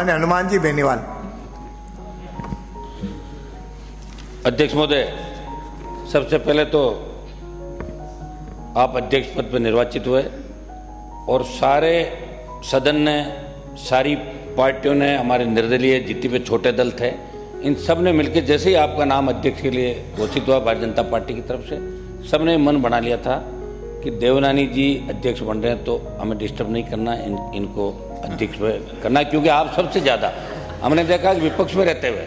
हनुमान जी बेनीवाल। अध्यक्ष महोदय, सबसे पहले तो आप अध्यक्ष पद पर निर्वाचित हुए और सारे सदन ने, सारी पार्टियों ने, हमारे निर्दलीय जितने भी छोटे दल थे, इन सब ने मिलकर जैसे ही आपका नाम अध्यक्ष के लिए घोषित हुआ भारतीय जनता पार्टी की तरफ से, सब ने मन बना लिया था कि देवनानी जी अध्यक्ष बन रहे हैं तो हमें डिस्टर्ब नहीं करना, इनको अध्यक्ष करना, क्योंकि आप सबसे ज़्यादा हमने देखा कि विपक्ष में रहते हुए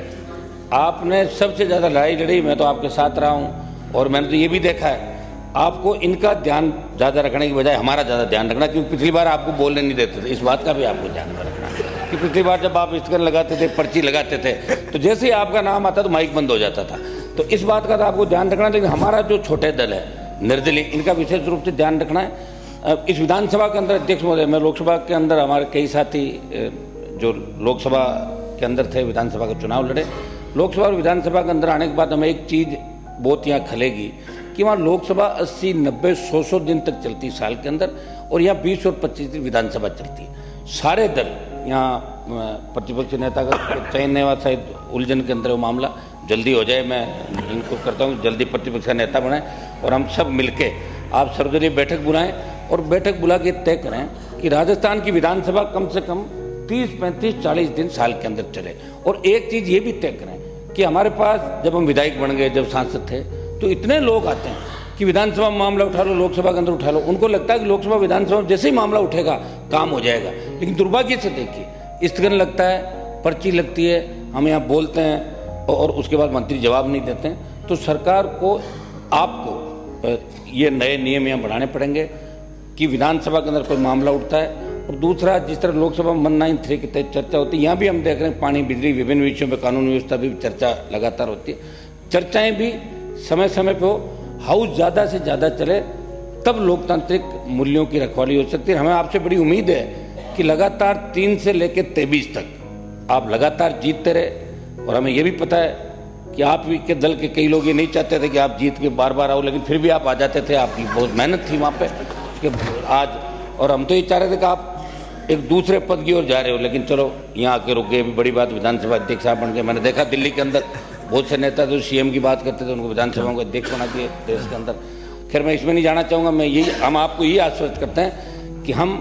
आपने सबसे ज़्यादा लड़ाई लड़ी। मैं तो आपके साथ रहा हूँ और मैंने तो ये भी देखा है आपको इनका ध्यान ज़्यादा रखने की बजाय हमारा ज़्यादा ध्यान रखना, क्योंकि पिछली बार आपको बोलने नहीं देते थे। इस बात का भी आपको ध्यान रखना कि पिछली बार जब आप स्टिकर लगाते थे, पर्ची लगाते थे, तो जैसे ही आपका नाम आता तो माइक बंद हो जाता था। तो इस बात का तो आपको ध्यान रखना, लेकिन हमारा जो छोटे दल है निर्दलीय, इनका विशेष रूप से ध्यान रखना है। इस विधानसभा के अंदर अध्यक्ष महोदय, मैं लोकसभा के अंदर हमारे कई साथी जो लोकसभा के अंदर थे, विधानसभा का चुनाव लड़े, लोकसभा और विधानसभा के अंदर आने के बाद हमें एक चीज़ बहुत यहाँ खलेगी कि वहाँ लोकसभा 80, 90, 100 दिन तक चलती साल के अंदर, और यहाँ 20 और 25 दिन विधानसभा चलती है। सारे दल यहाँ प्रतिपक्ष नेता का चयन नहीं हुआ, शायद उलझन के अंदर वो मामला जल्दी हो जाए। मैं इनको करता हूँ जल्दी प्रतिपक्ष का नेता बनाएं और हम सब मिलके आप सर्वदलीय बैठक बुलाएं और बैठक बुला के तय करें कि राजस्थान की विधानसभा कम से कम 30, 35, 40 दिन साल के अंदर चले। और एक चीज़ ये भी तय करें कि हमारे पास जब हम विधायक बन गए, जब सांसद थे, तो इतने लोग आते हैं कि विधानसभा में मामला उठा लो, लोकसभा के अंदर उठा लो, उनको लगता है कि लोकसभा विधानसभा में जैसे ही मामला उठेगा काम हो जाएगा। लेकिन दुर्भाग्य से देखिए, स्थगन लगता है, पर्ची लगती है, हम यहाँ बोलते हैं और उसके बाद मंत्री जवाब नहीं देते हैं। तो सरकार को, आपको ये नए नियम यहाँ बढ़ाने पड़ेंगे कि विधानसभा के अंदर कोई मामला उठता है, और दूसरा जिस तरह लोकसभा में 193 के तहत चर्चा होती है, यहाँ भी हम देख रहे हैं पानी, बिजली, विभिन्न विषयों पर कानून व्यवस्था भी चर्चा लगातार होती है। चर्चाएं भी समय समय पर हो, हाउस ज़्यादा से ज़्यादा चले, तब लोकतांत्रिक मूल्यों की रखवाली हो सकती है। हमें आपसे बड़ी उम्मीद है कि लगातार 3 से लेकर 23 तक आप लगातार जीतते रहे। और हमें ये भी पता है कि आप के दल के कई लोग ये नहीं चाहते थे कि आप जीत के बार बार आओ, लेकिन फिर भी आप आ जाते थे। आपकी बहुत मेहनत थी वहाँ पे कि आज, और हम तो ये चाह रहे थे कि आप एक दूसरे पद की ओर जा रहे हो, लेकिन चलो यहाँ आके रुक गए, भी बड़ी बात, विधानसभा अध्यक्ष साहब बन गए। मैंने देखा दिल्ली के अंदर बहुत से नेता जो सीएम की बात करते थे, उनको विधानसभा को अध्यक्ष बना दिए देश के अंदर। खैर मैं इसमें नहीं जाना चाहूँगा। मैं यही, हम आपको यही आश्वस्त करते हैं कि हम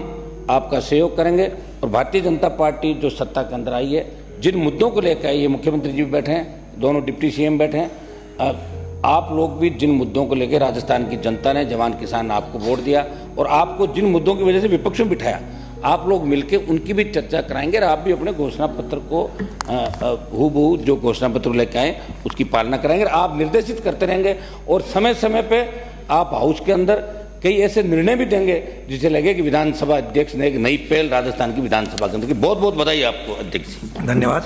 आपका सहयोग करेंगे और भारतीय जनता पार्टी जो सत्ता के अंदर आई है, जिन मुद्दों को लेकर आई है, मुख्यमंत्री जी भी बैठे हैं, दोनों डिप्टी सीएम बैठे हैं, आप लोग भी जिन मुद्दों को लेकर राजस्थान की जनता ने, जवान किसान ने आपको वोट दिया, और आपको जिन मुद्दों की वजह से विपक्ष में बिठाया, आप लोग मिलके उनकी भी चर्चा कराएंगे और आप भी अपने घोषणा पत्र को हूबहू जो घोषणा पत्र लेकर आए उसकी पालना कराएंगे। आप निर्देशित करते रहेंगे और समय समय पे आप हाउस के अंदर कई ऐसे निर्णय भी देंगे जिसे लगे कि विधानसभा अध्यक्ष ने एक नई पहल राजस्थान की विधानसभा के अंदर की। बहुत बहुत बधाई आपको अध्यक्ष जी। धन्यवाद।